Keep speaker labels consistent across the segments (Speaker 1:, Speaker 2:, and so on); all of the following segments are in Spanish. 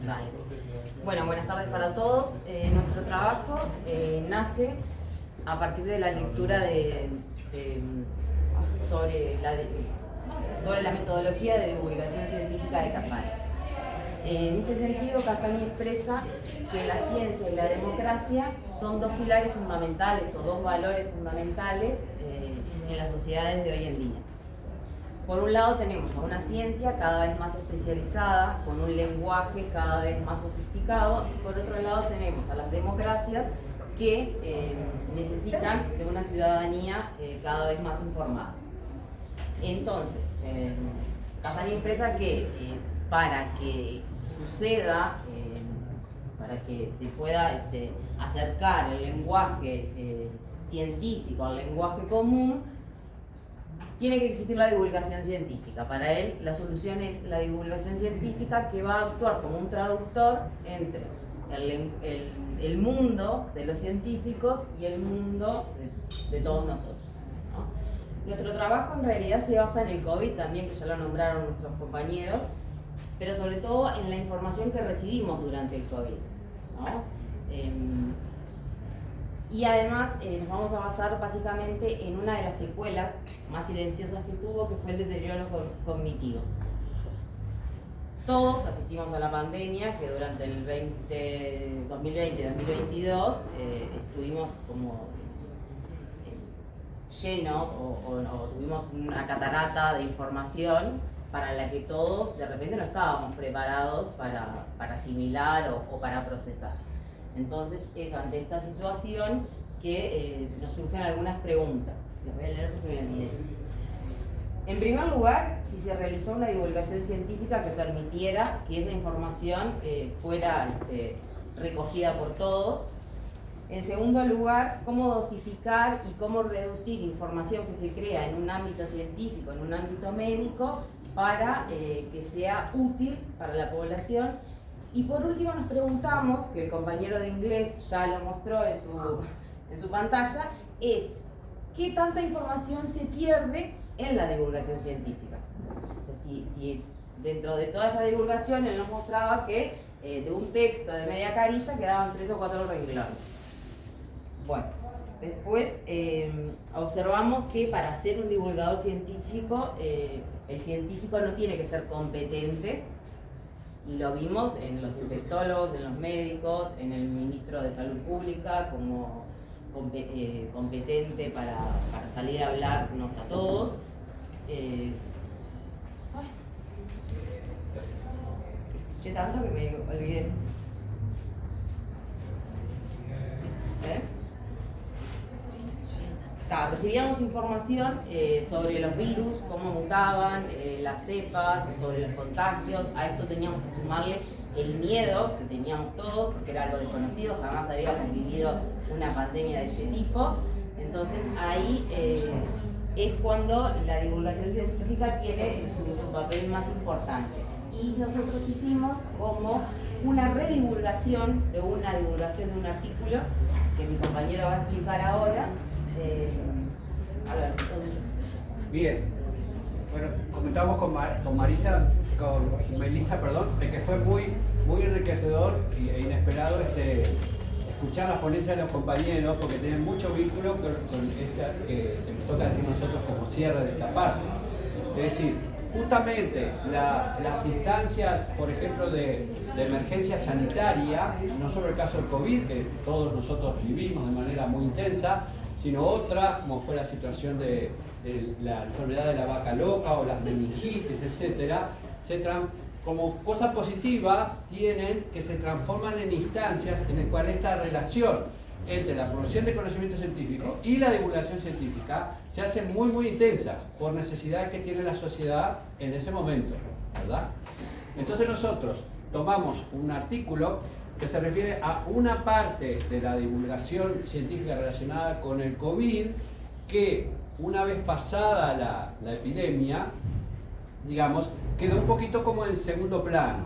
Speaker 1: Vale. Bueno, buenas tardes para todos. Nuestro trabajo nace a partir de la lectura sobre la metodología de divulgación científica de Casani. En este sentido, Casani expresa que la ciencia y la democracia son dos pilares fundamentales o dos valores fundamentales en las sociedades de hoy en día. Por un lado tenemos a una ciencia cada vez más especializada, con un lenguaje cada vez más sofisticado, y por otro lado tenemos a las democracias que necesitan de una ciudadanía cada vez más informada. Entonces, Casani expresa que para que suceda, para que se pueda acercar el lenguaje científico al lenguaje común, tiene que existir la divulgación científica. Para él, la solución es la divulgación científica, que va a actuar como un traductor entre el mundo de los científicos y el mundo de todos nosotros, ¿no? Nuestro trabajo en realidad se basa en el COVID también, que ya lo nombraron nuestros compañeros, pero sobre todo en la información que recibimos durante el COVID, ¿no? Y además nos vamos a basar básicamente en una de las secuelas más silenciosas que tuvo, que fue el deterioro cognitivo. Todos asistimos a la pandemia, que durante el 2020-2022 estuvimos como llenos o tuvimos una catarata de información para la que todos de repente no estábamos preparados para asimilar o para procesar. Entonces es ante esta situación que nos surgen algunas preguntas. Las voy a leer porque me olvidé. En primer lugar, si se realizó una divulgación científica que permitiera que esa información fuera recogida por todos. En segundo lugar, cómo dosificar y cómo reducir información que se crea en un ámbito científico, en un ámbito médico, para que sea útil para la población. Y por último nos preguntamos, que el compañero de inglés ya lo mostró en su pantalla, es ¿qué tanta información se pierde en la divulgación científica? O sea, si dentro de toda esa divulgación él nos mostraba que de un texto de media carilla quedaban 3 o 4 renglones. Bueno, después observamos que para ser un divulgador científico, el científico no tiene que ser competente, y lo vimos en los infectólogos, en los médicos, en el ministro de Salud Pública como competente para salir a hablarnos a todos. Escuché tanto que me olvidé. Recibíamos información sobre los virus, cómo mutaban, las cepas, sobre los contagios. A esto teníamos que sumarle el miedo que teníamos todos, porque era algo desconocido, jamás habíamos vivido una pandemia de este tipo. Entonces ahí es cuando la divulgación científica tiene su papel más importante. Y nosotros hicimos como una redivulgación de una divulgación de un artículo que mi compañero va a explicar ahora. A ver,
Speaker 2: bien, bueno, comentamos con Melissa, de que fue muy enriquecedor e inesperado escuchar las ponencias de los compañeros, porque tienen mucho vínculo con esta que nos toca decir nosotros como cierre de esta parte. Es decir, justamente las instancias, por ejemplo, de emergencia sanitaria, no solo el caso del COVID, que todos nosotros vivimos de manera muy intensa, sino otra, como fue la situación de la enfermedad de la vaca loca o las meningitis, etcétera, como cosa positiva tienen que se transforman en instancias en las cuales esta relación entre la producción de conocimiento científico y la divulgación científica se hace muy intensa por necesidades que tiene la sociedad en ese momento, ¿verdad? Entonces nosotros tomamos un artículo que se refiere a una parte de la divulgación científica relacionada con el COVID, que una vez pasada la epidemia, digamos, quedó un poquito como en segundo plano,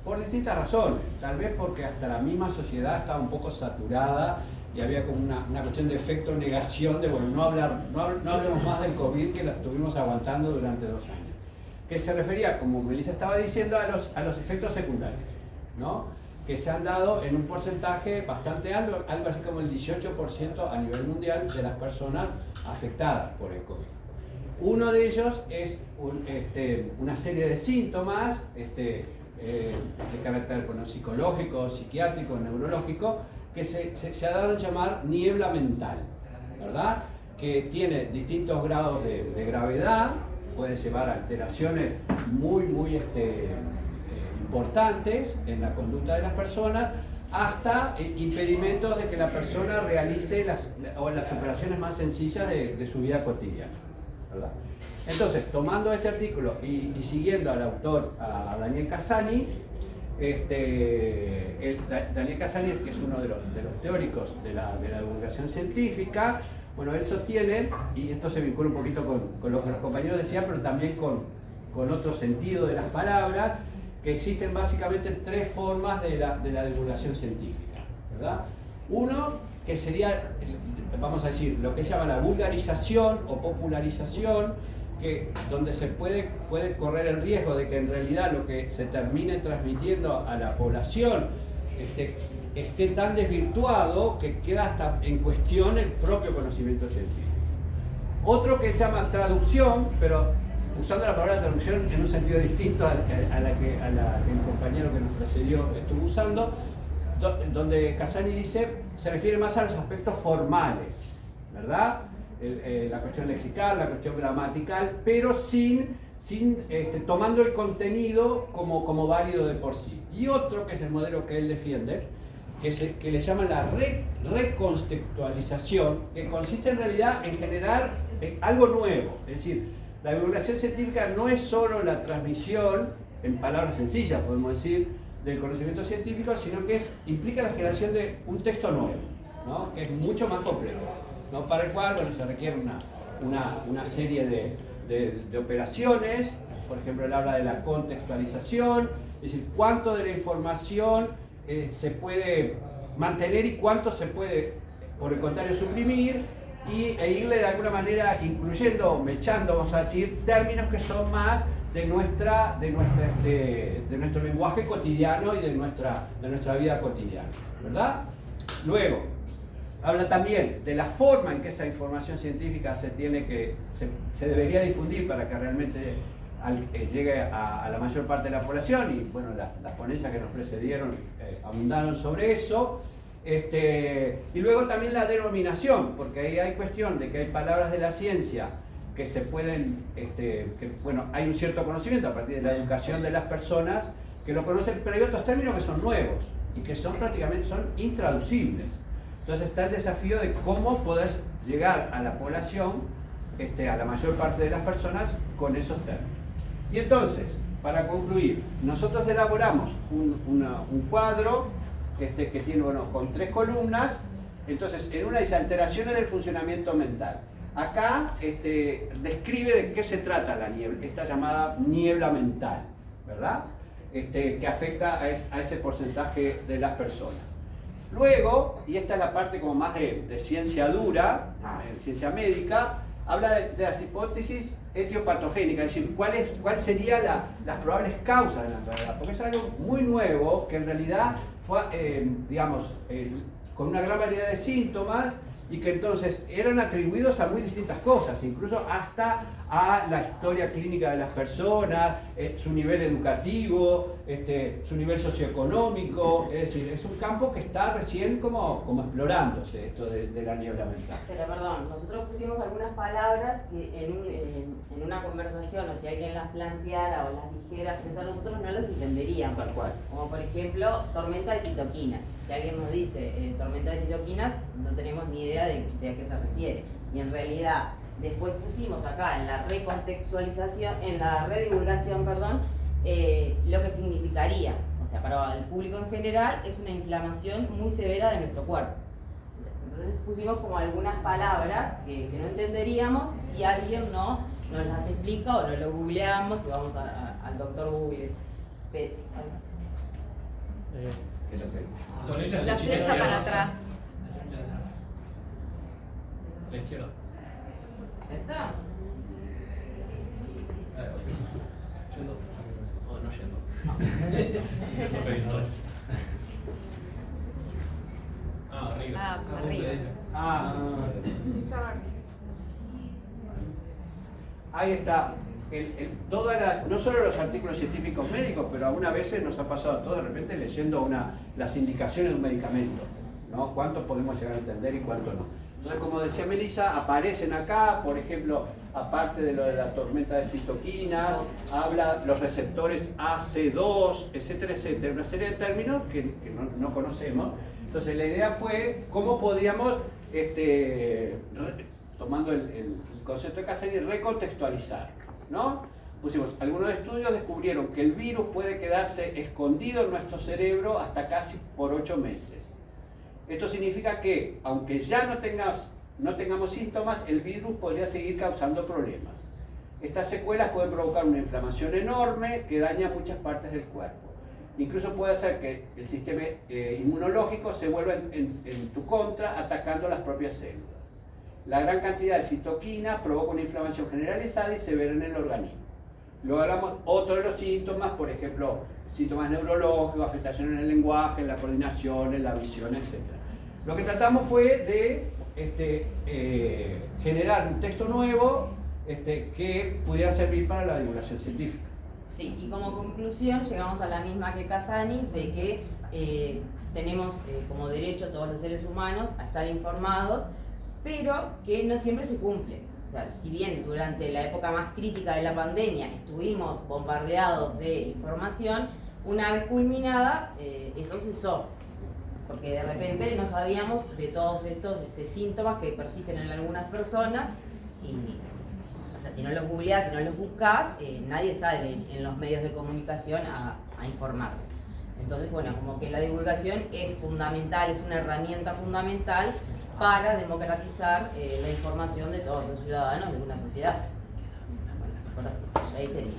Speaker 2: por distintas razones. Tal vez porque hasta la misma sociedad estaba un poco saturada y había como una cuestión de efecto negación de, bueno, no hablemos más del COVID, que lo estuvimos aguantando durante 2 años. Que se refería, como Melissa estaba diciendo, a los efectos secundarios. ¿no? Que se han dado en un porcentaje bastante alto, algo así como el 18% a nivel mundial de las personas afectadas por el COVID. Uno de ellos es una serie de síntomas de carácter psicológico, psiquiátrico, neurológico, que se ha dado a llamar niebla mental, ¿verdad? Que tiene distintos grados de gravedad, puede llevar a alteraciones muy importantes en la conducta de las personas, hasta impedimentos de que la persona realice las operaciones más sencillas de su vida cotidiana, ¿verdad? Entonces, tomando este artículo y siguiendo al autor, a Daniel Cassani, Daniel Cassani, que es uno de los teóricos de la divulgación científica, bueno, él sostiene, y esto se vincula un poquito con lo que los compañeros decían, pero también con otro sentido de las palabras, que existen básicamente tres formas de la divulgación científica, ¿verdad? Uno, que sería, vamos a decir, lo que se llama la vulgarización o popularización, donde se puede correr el riesgo de que en realidad lo que se termine transmitiendo a la población esté tan desvirtuado que queda hasta en cuestión el propio conocimiento científico. Otro que se llama traducción, pero usando la palabra traducción en un sentido distinto a la que el compañero que nos precedió estuvo usando, donde Cassani dice, se refiere más a los aspectos formales, ¿verdad? La cuestión lexical, la cuestión gramatical, pero tomando el contenido como válido de por sí. Y otro, que es el modelo que él defiende, que le llaman la recontextualización, que consiste en realidad en generar algo nuevo. Es decir, la divulgación científica no es solo la transmisión, en palabras sencillas podemos decir, del conocimiento científico, sino que implica la generación de un texto nuevo, ¿no? Que es mucho más complejo, ¿no? Para el cual se requiere una serie de operaciones. Por ejemplo, él habla de la contextualización, es decir, cuánto de la información se puede mantener y cuánto se puede, por el contrario, suprimir, e irle de alguna manera incluyendo, mechando, vamos a decir, términos que son más de nuestro lenguaje cotidiano y de nuestra vida cotidiana, ¿verdad? Luego, habla también de la forma en que esa información científica se debería difundir para que realmente llegue a la mayor parte de la población, y bueno, las ponencias que nos precedieron abundaron sobre eso. Y luego también la denominación, porque ahí hay cuestión de que hay palabras de la ciencia que se pueden, hay un cierto conocimiento a partir de la educación de las personas que lo conocen, pero hay otros términos que son nuevos y que son intraducibles. Entonces está el desafío de cómo poder llegar a la población, a la mayor parte de las personas, con esos términos. Y entonces, para concluir, nosotros elaboramos un cuadro que tiene, con 3 columnas. Entonces, en una dice alteraciones del funcionamiento mental. Acá describe de qué se trata la niebla, esta llamada niebla mental, ¿verdad? Que afecta a ese porcentaje de las personas. Luego, y esta es la parte como más de ciencia dura, ciencia médica, habla de las hipótesis etiopatogénicas, es decir, cuál serían las probables causas de la enfermedad, porque es algo muy nuevo que en realidad fue, con una gran variedad de síntomas, y que entonces eran atribuidos a muy distintas cosas, incluso hasta a la historia clínica de las personas, su nivel educativo, su nivel socioeconómico. Es decir, es un campo que está recién como explorándose, esto de la niebla mental.
Speaker 1: Pero perdón, nosotros pusimos algunas palabras que en una conversación, o si alguien las planteara o las dijera frente a nosotros, no las entenderíamos.
Speaker 2: Tal cual.
Speaker 1: Como por ejemplo, tormenta de citoquinas. Si alguien nos dice tormenta de citoquinas, no tenemos ni idea de a qué se refiere. Y en realidad, después pusimos acá en la recontextualización, en la redivulgación, perdón, lo que significaría. O sea, para el público en general es una inflamación muy severa de nuestro cuerpo. Entonces pusimos como algunas palabras que no entenderíamos si alguien no nos las explica o no lo googleamos y vamos al doctor Google.
Speaker 3: La flecha para atrás.
Speaker 4: La izquierda.
Speaker 1: ¿Está?
Speaker 4: Yendo. O no yendo.
Speaker 3: Arriba.
Speaker 2: Ahí está. No solo los artículos científicos médicos, pero algunas veces nos ha pasado todo de repente leyendo las indicaciones de un medicamento, ¿no? Cuánto podemos llegar a entender y cuánto no. Entonces, como decía Melissa, aparecen acá, por ejemplo, aparte de lo de la tormenta de citoquinas, habla los receptores AC2, etcétera, etcétera, una serie de términos que no conocemos. Entonces, la idea fue cómo podíamos, tomando el concepto de Cassini, recontextualizar, ¿no? Pusimos, algunos estudios descubrieron que el virus puede quedarse escondido en nuestro cerebro hasta casi por 8 meses. Esto significa que, aunque ya no tengamos síntomas, el virus podría seguir causando problemas. Estas secuelas pueden provocar una inflamación enorme que daña muchas partes del cuerpo. Incluso puede hacer que el sistema inmunológico se vuelva en tu contra, atacando las propias células. La gran cantidad de citoquinas provoca una inflamación generalizada y severa en el organismo. Luego hablamos otro de los síntomas, por ejemplo, síntomas neurológicos, afectaciones en el lenguaje, en la coordinación, en la visión, etc. Lo que tratamos fue de generar un texto nuevo que pudiera servir para la divulgación científica.
Speaker 1: Sí, y como conclusión llegamos a la misma que Cassani, de que tenemos como derecho todos los seres humanos a estar informados, pero que no siempre se cumple. O sea, si bien durante la época más crítica de la pandemia estuvimos bombardeados de información, una vez culminada, eso cesó. Porque de repente no sabíamos de todos estos síntomas que persisten en algunas personas y, o sea, si no los googleás, si no los buscas, nadie sale en los medios de comunicación a informarles. Entonces, bueno, como que la divulgación es fundamental, es una herramienta fundamental para democratizar la información de todos los ciudadanos de una sociedad. Bueno, por así, ya hice el